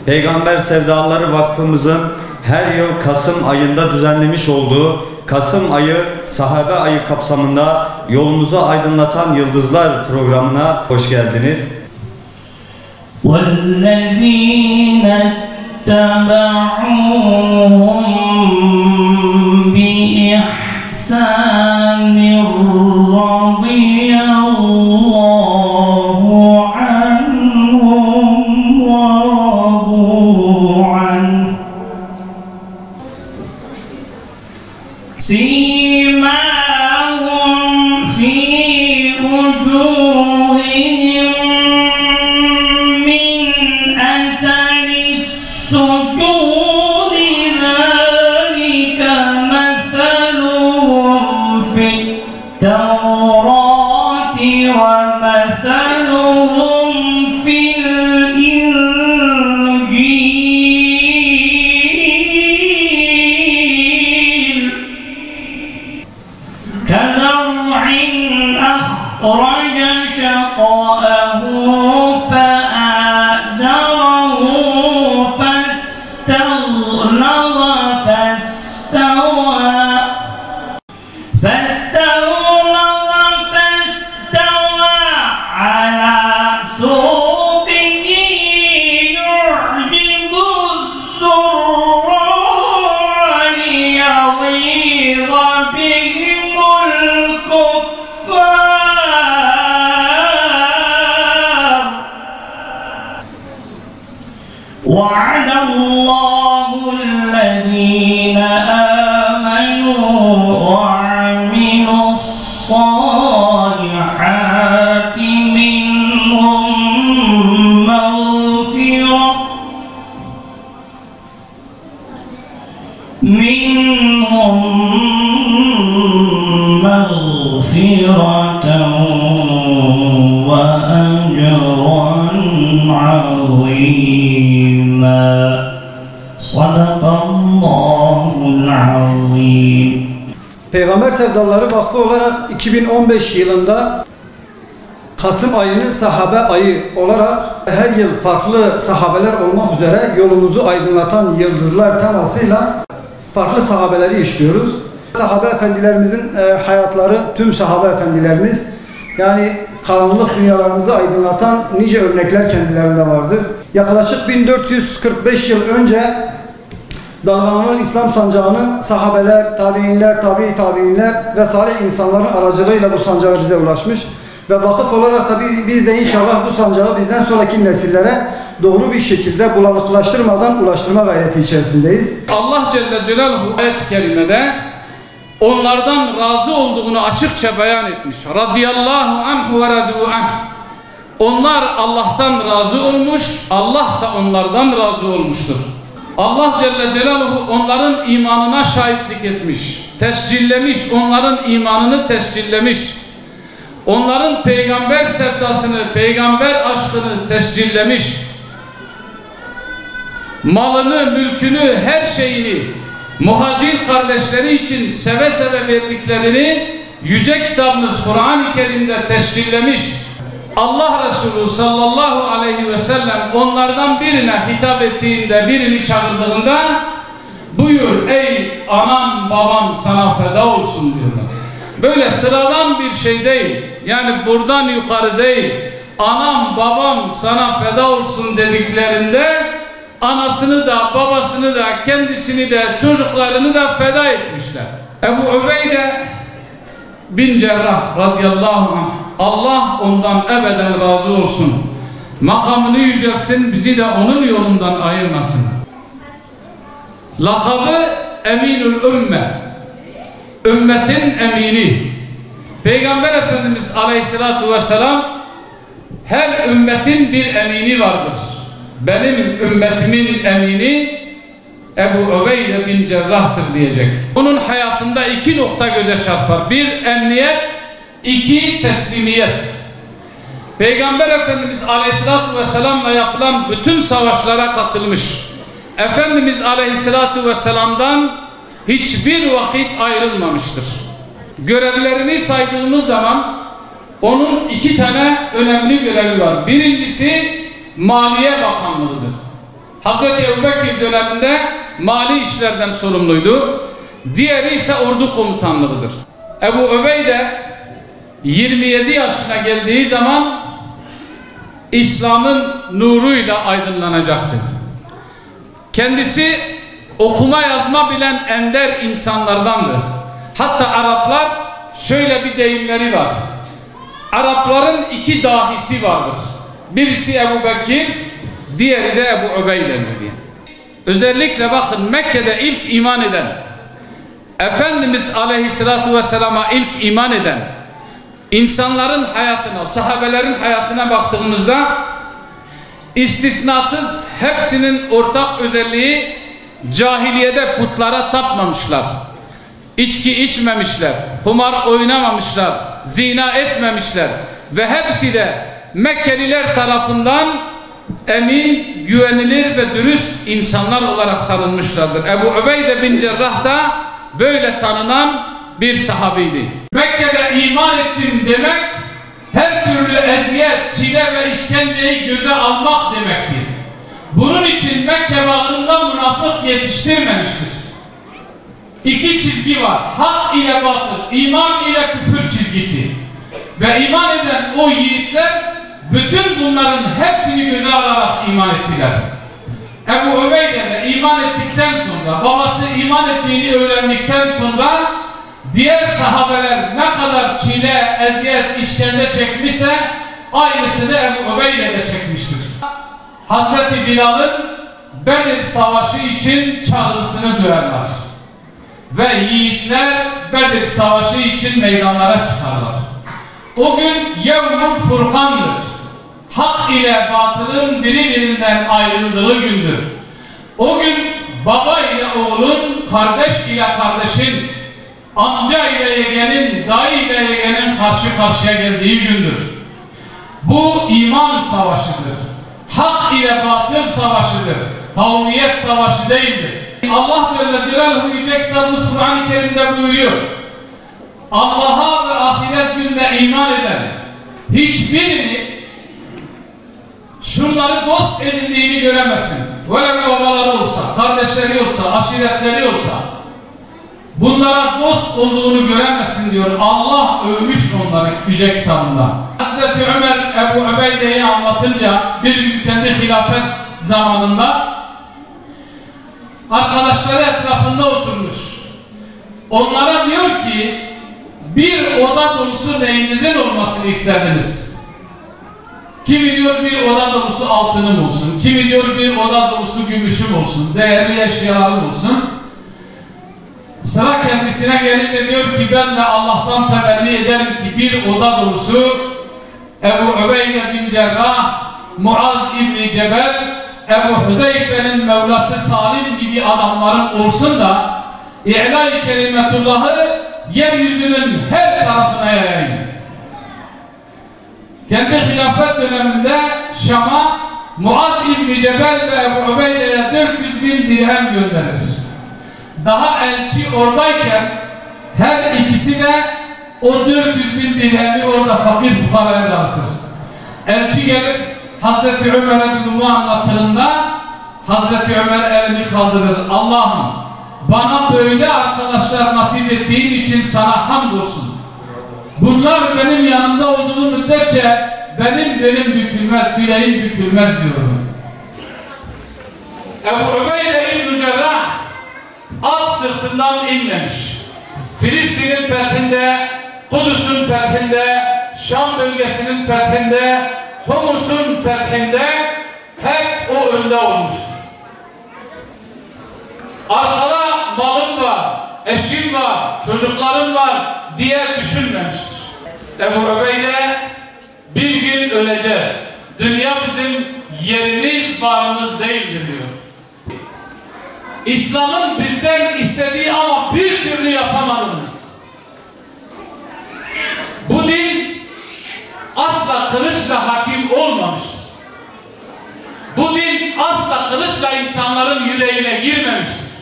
Peygamber Sevdaları Vakfımızın her yıl Kasım ayında düzenlemiş olduğu Kasım ayı sahabe ayı kapsamında yolumuzu aydınlatan yıldızlar programına hoş geldiniz. وَالَّذ۪ينَ اتَّبَعُوهُمْ بِإِحْسَانٍ رَضِيَ اللّٰهُ عَنْهُمْ وَرَضُوا عَنْهُ سِيمَاهُمْ فِي وُجُوهِهِمْ مِنْ أَثَرِ السُّجُودِ ذَلِكَ مَثَلُهُمْ فِي التَّوْرَاةِ وَمَثَلُهُمْ فِي الْإِنْجِيلِ كَزَرْعٍ أَخْرَجَ شَطْأَهُ فَآزَرَهُ فَاسْتَغْلَظَ فَاسْتَوَى عَلَى سُوقِهِ يُعْجِبُ الزُّرَّاعَ لِيَغِيظَ بِهِمُ الْكُفَّارَ وَعَدَ اللّٰهُ الَّذ۪ينَ آمَنُوا وَعَمِلُوا الصَّالِحَاتِ مِنْهُمْ مغفرة وأجرا عظيما صدق الله العظيم. Peygamber Sevdaları Vakfı olarak 2015 yılında Kasım ayını sahabe ayı olarak her yıl farklı sahabeler olmak üzere yolumuzu aydınlatan yıldızlar temasıyla farklı sahabeleri işliyoruz. Sahabe efendilerimizin hayatları, tüm sahabe efendilerimiz yani karanlık dünyalarımızı aydınlatan nice örnekler kendilerinde vardır. Yaklaşık 1445 yıl önce dalgalanan İslam sancağını sahabeler, tabiinler, tabiinler ve salih insanların aracılığıyla bu sancağı bize ulaşmış. Ve vakıf olarak da biz de inşallah bu sancağı bizden sonraki nesillere doğru bir şekilde bulanıklaştırmadan ulaştırma gayreti içerisindeyiz. Allah Celle Celaluhu ayet-i kerimede onlardan razı olduğunu açıkça beyan etmiş. Radiyallahu anhu ve radu anh. Onlar Allah'tan razı olmuş, Allah da onlardan razı olmuştur. Allah Celle Celaluhu onların imanına şahitlik etmiş, tescillemiş, onların imanını tescillemiş. Onların peygamber sevdasını, peygamber aşkını tescillemiş. Malını, mülkünü, her şeyini muhacir kardeşleri için seve seve verdiklerini yüce kitabımız Kur'an-ı Kerim'de tescillemiş. Allah Resulü sallallahu aleyhi ve sellem onlardan birine hitap ettiğinde, birini çağırdığında buyur ey anam babam sana feda olsun diyorlar. Böyle sıradan bir şey değil. Yani buradan yukarı değil. Anam babam sana feda olsun dediklerinde anasını da babasını da kendisini de çocuklarını da feda etmişler. Ebu Ubeyde bin Cerrah radıyallahu anh, Allah ondan ebeden razı olsun. Makamını yüceltsin, bizi de onun yolundan ayırmasın. Lakabı Eminül Ümme, ümmetin emini. Peygamber Efendimiz Aleyhisselatü Vesselam her ümmetin bir emini vardır. Benim ümmetimin emini Ebu Ubeyde bin Cerrah'tır diyecek. Onun hayatında iki nokta göze çarpar. Bir, emniyet. İki, teslimiyet. Peygamber Efendimiz Aleyhisselatü Vesselam'la yapılan bütün savaşlara katılmış. Efendimiz Aleyhisselatü Vesselam'dan hiçbir vakit ayrılmamıştır. Görevlerini saydığımız zaman onun iki tane önemli görevi var. Birincisi Maliye Bakanlığı'dır. Hazreti Ebubekir döneminde mali işlerden sorumluydu. Diğeri ise ordu komutanlığıdır. Ebu Ubeyde 27 yaşına geldiği zaman İslam'ın nuruyla aydınlanacaktı. Kendisi okuma yazma bilen ender insanlardandı. Hatta Araplar şöyle bir deyimleri var. Arapların iki dahisi vardır. Birisi Ebu Bekir, diğeri de Ebu Ubeyde'dir diye. Özellikle bakın Mekke'de ilk iman eden, Efendimiz Aleyhisselatü Vesselam'a ilk iman eden insanların hayatına, sahabelerin hayatına baktığımızda istisnasız hepsinin ortak özelliği cahiliyede putlara tapmamışlar. İçki içmemişler, kumar oynamamışlar, zina etmemişler ve hepsi de Mekkeliler tarafından emin, güvenilir ve dürüst insanlar olarak tanınmışlardır. Ebu Ubeyde bin Cerrah da böyle tanınan bir sahabiydi. Mekke'de iman ettim demek her türlü eziyet, çile ve işkenceyi göze almak demektir. Bunun için Mekke bağrında münafık yetiştirmemiştir. İki çizgi var. Hak ile batıl, iman ile küfür çizgisi. Ve iman eden o yiğitler bütün bunların hepsini göze alarak iman ettiler. Ebu Ubeyde de iman ettikten sonra, babası iman ettiğini öğrendikten sonra diğer sahabeler ne kadar çile, eziyet, işkence çekmişse aynısını Ebu Ubeyde de çekmiştir. Hazreti Bilal'ın Bedir Savaşı için çağrısını duyarlar. Ve yiğitler Bedir Savaşı için meydanlara çıkarlar. O gün Yevmul Furkan'dır. Hak ile batılın birbirinden ayrıldığı gündür. O gün baba ile oğlun, kardeş ile kardeşin, amca ile yeğenin, dayı ile yeğenin karşı karşıya geldiği gündür. Bu iman savaşıdır. Hak ile batıl savaşıdır. Kavmiyet savaşı değildir. Allah Celle Celaluhu Yüce Kitabımız Kur'an-ı Kerim'de buyuruyor. Allah'a ve ahiret gününe iman eden hiçbirini şunları dost edindiğini göremezsin. Böyle babaları olsa, kardeşleri olsa, aşiretleri olsa bunlara dost olduğunu göremezsin diyor. Allah övmüş onları Yüce Kitabında. Hazreti Ömer Ebu Ubeyde'yi anlatınca bir gün kendi hilafet zamanında arkadaşları etrafında oturmuş. Onlara diyor ki bir oda dolusu neyinizin olmasını isterdiniz? Kimi diyor bir oda dolusu altınım olsun, kimi diyor bir oda dolusu gümüşüm olsun, değerli eşyalarım olsun. Sıra kendisine gelince diyor ki ben de Allah'tan temenni ederim ki bir oda dolusu Ebu Ubeyde bin Cerrah, Muaz İbni Cebel, Ebu Hüzeyfe'nin Mevlası Salim gibi adamların olsun da İ'lâ-i kelimetullahı yeryüzünün her tarafına yayayım. Kendi hilafet döneminde Şam'a Muaz İbni Cebel ve Ebu Ubeyde'ye 400 bin dirhem gönderir. Daha elçi oradayken her ikisi de o 400 bin dirhemi orada fakir fukaraya dağıtır. Elçi gelip Hazreti Ömer'e durumu anlattığında Hazreti Ömer elini kaldırır. Allah'ım bana böyle arkadaşlar nasip ettiğin için sana hamdolsun. Bunlar benim yanımda olduğu müddetçe benim bükülmez, bileğim bükülmez diyorum. Ebu Ubeyde İbn-i Cerrah at sırtından inmemiş. Filistin'in fethinde, Kudüs'ün fethinde, Şam bölgesinin fethinde, Humus'un fethinde hep o önde olmuştur. Arkada malım var, eşim var, çocuklarım var diye düşünmemiştir. Ebu Ubeyde bir gün öleceğiz. Dünya bizim yerimiz, varımız değildir diyor. İslam'ın bizden istediği ama bir türlü yapamadığımız. Bu din asla kılıçla hakim olmamıştır. Bu din asla kılıçla insanların yüreğine girmemiştir.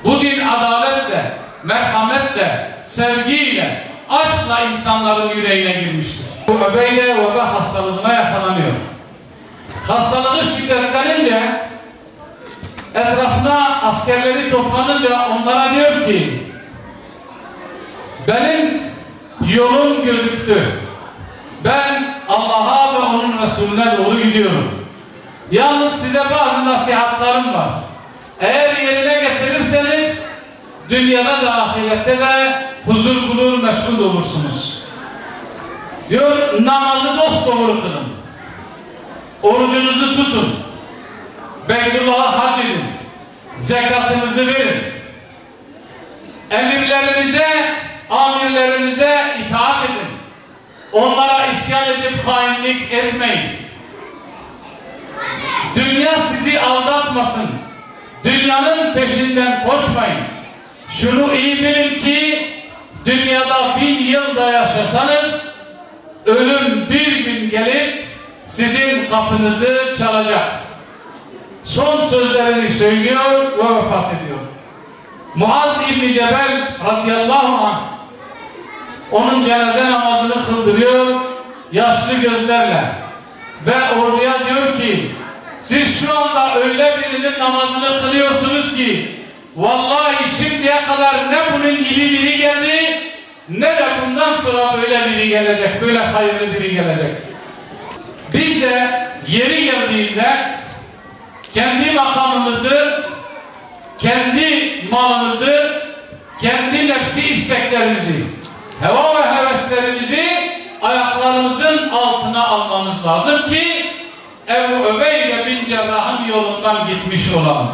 Bu din adaletle, merhametle, sevgiyle, aşkla insanların yüreğine girmiştir. Bu Ubeyde veba hastalığına yakalanıyor. Hastalığı şiddetlenince etrafına askerleri toplanınca onlara diyor ki, benim yolum gözüktü. Ben Allah'a ve onun Resulüne doğru gidiyorum. Yalnız size bazı nasihatlarım var. Eğer yerine getirirseniz dünyada da ahirette de huzur bulur, mesut olursunuz. Diyor, namazı dosdoğru kılın. Orucunuzu tutun. Beytullah'a hac edin. Zekatınızı verin. Amirlerinize itaat edin. Onlara isyan edip hainlik etmeyin. Dünya sizi aldatmasın. Dünyanın peşinden koşmayın. Şunu iyi bilin ki dünyada 1000 yıl da yaşasanız ölüm bir gün gelip sizin kapınızı çalacak. Son sözlerini söylüyor ve vefat ediyor. Muaz İbni Cebel radıyallahu anh onun cenaze namazını kıldırıyor yaşlı gözlerle ve orduya diyor ki, siz şu anda öyle birinin namazını kılıyorsunuz ki vallahi şimdiye kadar ne bunun gibi biri geldi ne de bundan sonra böyle biri gelecek, böyle hayırlı biri gelecek. Biz de yeri geldiğinde kendi makamımızı, kendi malımızı, kendi nefsi isteklerimizi, heva ve heveslerimizi ayaklarımızın altına almamız lazım ki Ebu Ubeyde bin Cerrah'ın yolundan gitmiş olalım.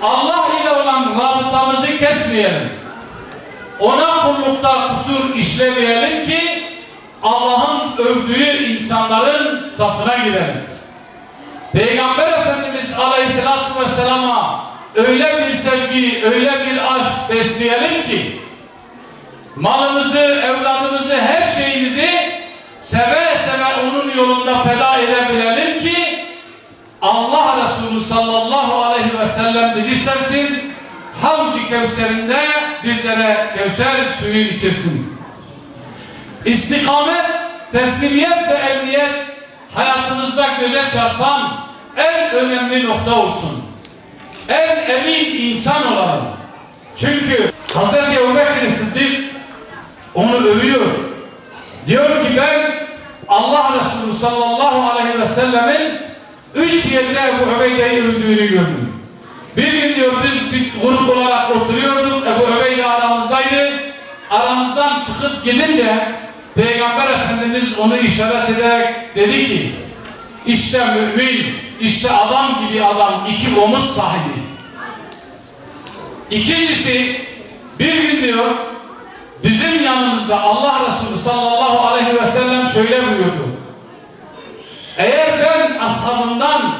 Allah ile olan rabıtamızı kesmeyelim. Ona kullukta kusur işlemeyelim ki Allah'ın övdüğü insanların safına girelim. Peygamber Efendimiz Aleyhisselatü Vesselam'a öyle bir sevgi, öyle bir aşk besleyelim ki malımızı, evladımızı, her şeyimizi seve seve onun yolunda feda edebilelim ki Allah Resulü sallallahu aleyhi ve sellem bizi sevsin, Havz-ı Kevser'inde bizlere Kevser suyu içirsin. İstikamet, teslimiyet ve emniyet hayatımızda göze çarpan en önemli nokta olsun. En emin insan olalım. Çünkü Hz. Ebu Bekir Sıddık onu övüyor. Diyor ki ben Allah Resulü sallallahu aleyhi ve sellemin 3 yerde Ebu Ubeyde'yi övdüğünü gördüm. Bir gün diyor biz bir grup olarak oturuyorduk. Ebu Ubeyde aramızdaydı. Aramızdan çıkıp gidince Peygamber Efendimiz onu işaret ederek dedi ki işte mümin, işte adam gibi adam, 2 omuz sahibi. İkincisi bir gün diyor bizim yanımızda Allah Resulü sallallahu aleyhi ve sellem şöyle buyurdu. Eğer ben ashabımdan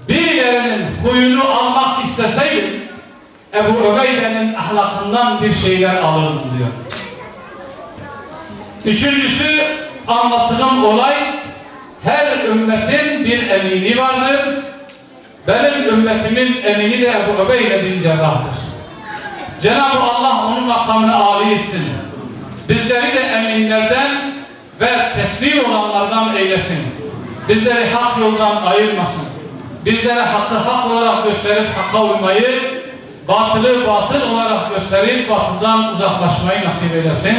birilerinin huyunu almak isteseydim Ebu Ubeyde'nin ahlakından bir şeyler alırdım diyor. Üçüncüsü anlattığım olay, her ümmetin bir emini vardır. Benim ümmetimin emini de Ebu Ubeyde bin Cerrah'tır. Cenab-ı Allah onun makamını âli etsin. Bizleri de eminlerden ve teslim olanlardan eylesin. Bizleri hak yoldan ayırmasın. Bizlere hakkı hak olarak gösterip hakka uymayı, batılı batıl olarak gösterip batıldan uzaklaşmayı nasip eylesin.